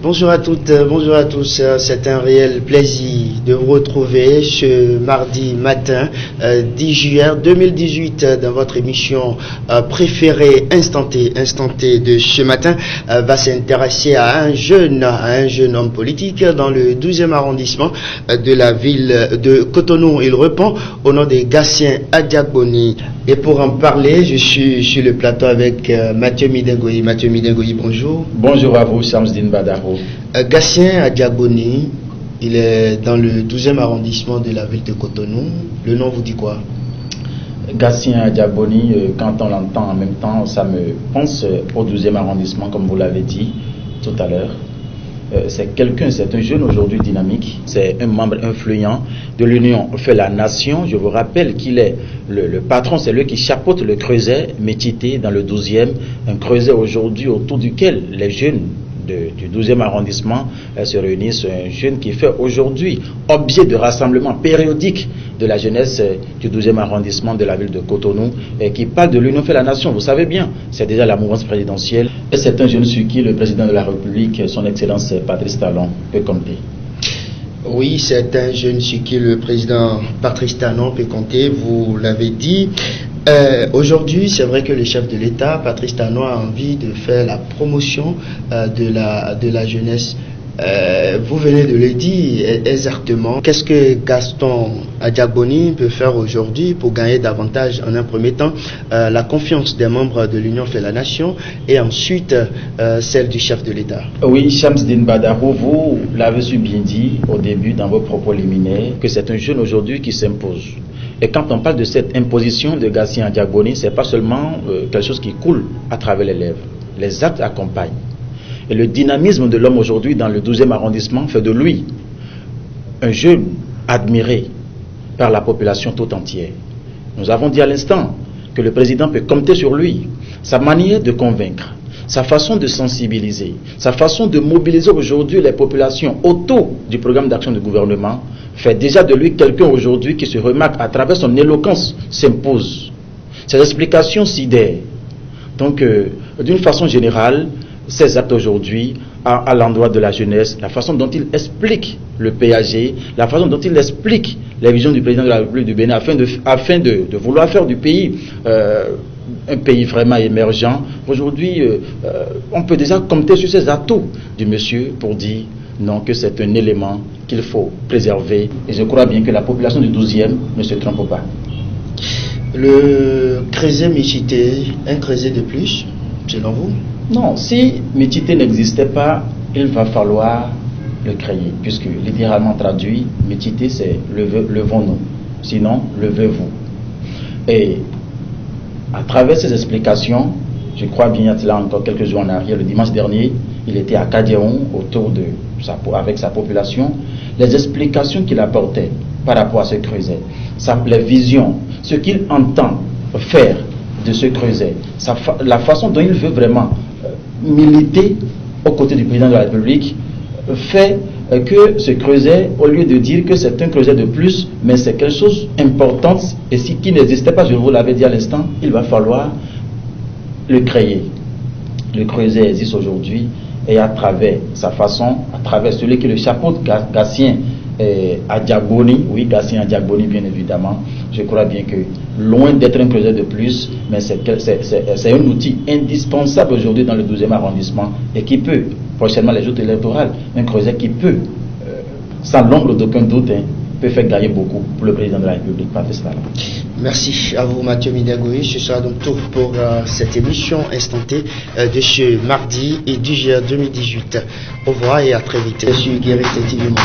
Bonjour à toutes, bonjour à tous. C'est un réel plaisir de vous retrouver ce mardi matin 10 juillet 2018 dans votre émission préférée Instant T de ce matin va s'intéresser à un jeune homme politique dans le 12e arrondissement de la ville de Cotonou. Il répond au nom de Gatien Adjagboni. Et pour en parler, je suis sur le plateau avec Mathieu Midengoyi. Mathieu Midengoyi, bonjour. Bonjour à vous, Shamsdine Badaro. Gatien Adjagboni, il est dans le 12e arrondissement de la ville de Cotonou. Le nom vous dit quoi? Gatien Adjagboni, quand on l'entend en même temps, ça me pense au 12e arrondissement, comme vous l'avez dit tout à l'heure. C'est un jeune aujourd'hui dynamique, c'est un membre influent de l'Union fait la nation. Je vous rappelle qu'il est le patron, c'est lui qui chapeaute le creuset Métité dans le 12e, un creuset aujourd'hui autour duquel les jeunes du 12e arrondissement se réunissent, un jeune qui fait aujourd'hui objet de rassemblement périodique de la jeunesse du 12e arrondissement de la ville de Cotonou et qui parle de l'Union fait la nation. Vous savez bien, c'est déjà la mouvance présidentielle et c'est un jeune sur qui le président de la République, son excellence Patrice Talon, peut compter. Oui, c'est un jeune sur qui le président Patrice Talon peut compter, vous l'avez dit. Aujourd'hui, c'est vrai que le chef de l'État, Patrice Talon, a envie de faire la promotion de la jeunesse. Vous venez de le dire exactement. Qu'est-ce que Gaston Adjagboni peut faire aujourd'hui pour gagner davantage, en un premier temps, la confiance des membres de l'Union fait la nation et ensuite celle du chef de l'État? Oui, Shamsdine Badaro, vous l'avez su bien dit au début dans vos propos liminaires que c'est un jeune aujourd'hui qui s'impose. Et quand on parle de cette imposition de Gatien Adjagboni, ce n'est pas seulement quelque chose qui coule à travers les lèvres. Les actes accompagnent. Et le dynamisme de l'homme aujourd'hui dans le 12e arrondissement fait de lui un jeune admiré par la population tout entière. Nous avons dit à l'instant que le président peut compter sur lui. Sa manière de convaincre, sa façon de sensibiliser, sa façon de mobiliser aujourd'hui les populations autour du programme d'action du gouvernement fait déjà de lui quelqu'un aujourd'hui qui se remarque à travers son éloquence, s'impose. Ses explications sidèrent. Donc, d'une façon générale, ces actes aujourd'hui à l'endroit de la jeunesse, la façon dont il explique le PAG, la façon dont il explique les visions du président de la République du Bénin afin de vouloir faire du pays un pays vraiment émergent. Aujourd'hui, on peut déjà compter sur ces atouts du monsieur pour dire non, que c'est un élément qu'il faut préserver. Et je crois bien que la population du 12e ne se trompe pas. Le creuset Métité, un creuset de plus, selon vous? Non, si Métité n'existait pas, il va falloir le créer, puisque littéralement traduit, Métité c'est levons-nous, sinon levez-vous. Et à travers ces explications, je crois bien, il y a encore quelques jours en arrière, le dimanche dernier, il était à Kadiaon avec sa population, les explications qu'il apportait par rapport à ce creuset, les visions, ce qu'il entend faire de ce creuset, la façon dont il veut vraiment militer aux côtés du président de la République fait que ce creuset, au lieu de dire que c'est un creuset de plus, mais c'est quelque chose d'important et qui n'existait pas, je vous l'avais dit à l'instant, il va falloir le créer. Le creuset existe aujourd'hui et à travers sa façon, à travers celui qui le chapeaute, Gatien Adjagboni, oui, Gatien Adjagboni bien évidemment, je crois bien que loin d'être un creuset de plus, mais c'est un outil indispensable aujourd'hui dans le 12e arrondissement et qui peut, prochainement les joutes électorales, un creuset qui peut, sans l'ombre d'aucun doute, peut faire gagner beaucoup pour le président de la République, Patrice Talon. Merci à vous Mathieu Midengoyi. Ce sera donc tout pour cette émission Instant T de ce mardi et 10 juillet 2018. Au revoir et à très vite. Je suis Guéry Tétivimo.